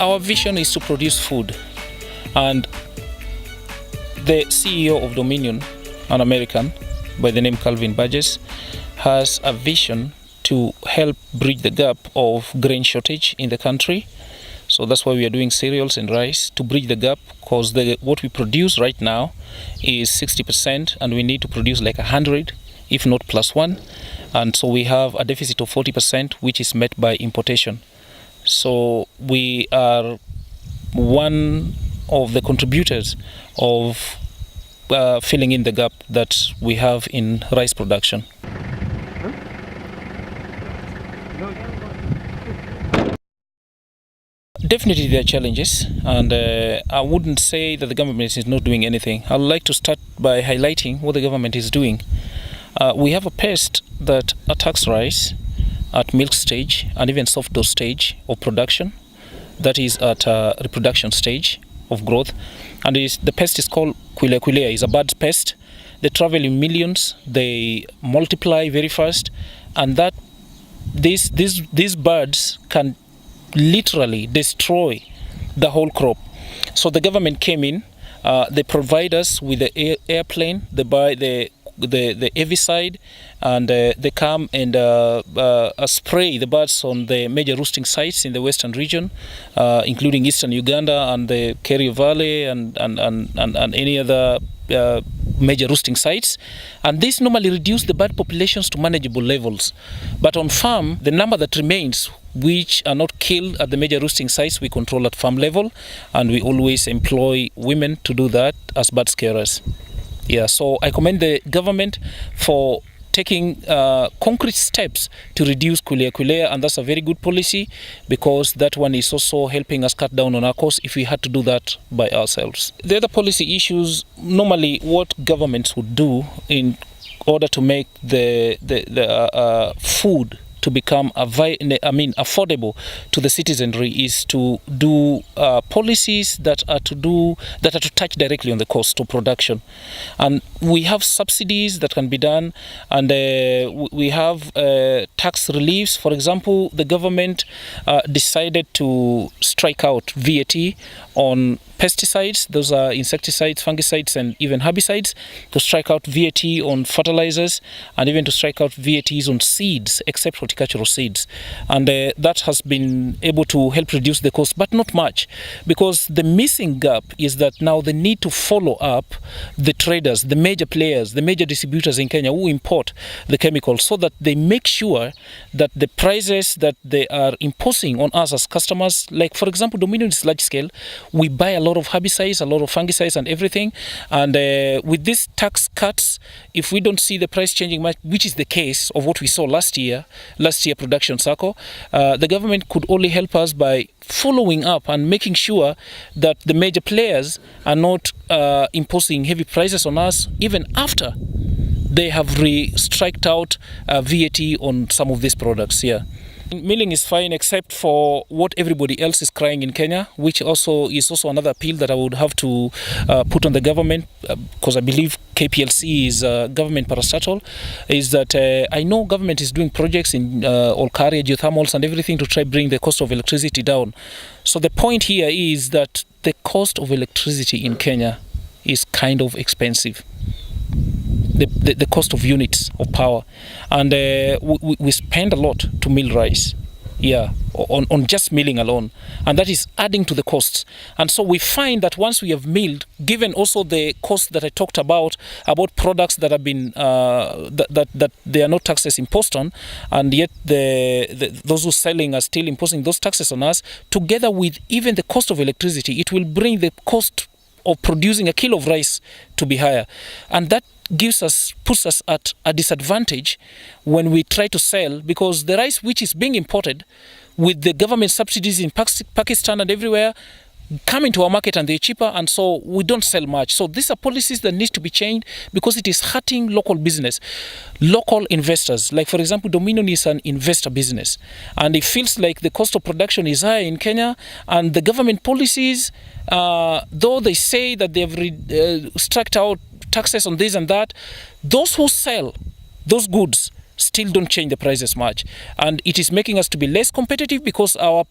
Our vision is to produce food, and the CEO of Dominion, an American by the name Calvin Burgess, has a vision to help bridge the gap of grain shortage in the country. So that's why we are doing cereals and rice to bridge the gap, because what we produce right now is 60% and we need to produce like 100, if not plus one. And so we have a deficit of 40%, which is met by importation. So we are one of the contributors of filling in the gap that we have in rice production. Definitely there are challenges, and I wouldn't say that the government is not doing anything. I'd like to start by highlighting what the government is doing. We have a pest that attacks rice at milk stage and even soft dough stage of production, that is at reproduction stage of growth, and the pest is called Quelea quelea. It's a bad pest. They travel in millions, they multiply very fast, and that these birds can literally destroy the whole crop. So the government came in, they provide us with the airplane, they buy the herbicide, and they come and spray the birds on the major roosting sites in the western region, including eastern Uganda and the Kerio Valley and any other major roosting sites, and this normally reduce the bird populations to manageable levels. But on farm, the number that remains, which are not killed at the major roosting sites, we control at farm level, and we always employ women to do that as bird scarers. Yeah, so I commend the government for taking concrete steps to reduce Quelea quelea, and that's a very good policy, because that one is also helping us cut down on our costs if we had to do that by ourselves. The other policy issues, normally what governments would do in order to make the food to become affordable to the citizenry is to do policies that are to touch directly on the cost of production. And we have subsidies that can be done, and we have tax reliefs. For example, the government decided to strike out VAT on pesticides, those are insecticides, fungicides, and even herbicides, to strike out VAT on fertilizers, and even to strike out VATs on seeds, except horticultural seeds. And that has been able to help reduce the cost, but not much, because the missing gap is that now they need to follow up the traders, the major players, the major distributors in Kenya who import the chemicals, so that they make sure that the prices that they are imposing on us as customers, like for example, Dominion is large scale, we buy a lot of herbicides, a lot of fungicides and everything, and with these tax cuts, if we don't see the price changing much, which is the case of what we saw last year production cycle, the government could only help us by following up and making sure that the major players are not imposing heavy prices on us even after they have striked out VAT on some of these products here. Milling is fine, except for what everybody else is crying in Kenya, which also is another appeal that I would have to put on the government, because I believe KPLC is government parastatal, is that I know government is doing projects in Olkaria, geothermals and everything to try bring the cost of electricity down. So the point here is that the cost of electricity in Kenya is kind of expensive. The cost of units of power, and we spend a lot to mill rice, on just milling alone, and that is adding to the costs. And so we find that once we have milled, given also the cost that I talked about products that have been that there are no taxes imposed on, and yet those who are selling are still imposing those taxes on us, together with even the cost of electricity, it will bring the cost of producing a kilo of rice to be higher, and that puts us at a disadvantage when we try to sell, because the rice which is being imported with the government subsidies in Pakistan and everywhere come into our market and they're cheaper, and so we don't sell much. So these are policies that need to be changed, because it is hurting local business, local investors. Like for example, Dominion is an investor business, and it feels like the cost of production is high in Kenya, and the government policies, though they say that they've struck out taxes on this and that, those who sell those goods still don't change the prices much, and it is making us to be less competitive, because our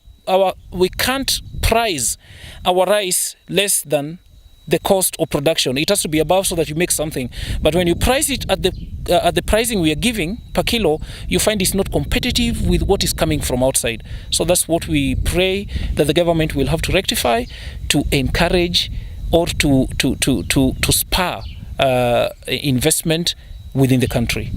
we can't price our rice less than the cost of production. It has to be above so that you make something. But when you price it at the pricing we are giving per kilo, you find it's not competitive with what is coming from outside. So that's what we pray that the government will have to rectify, to encourage or to spur investment within the country.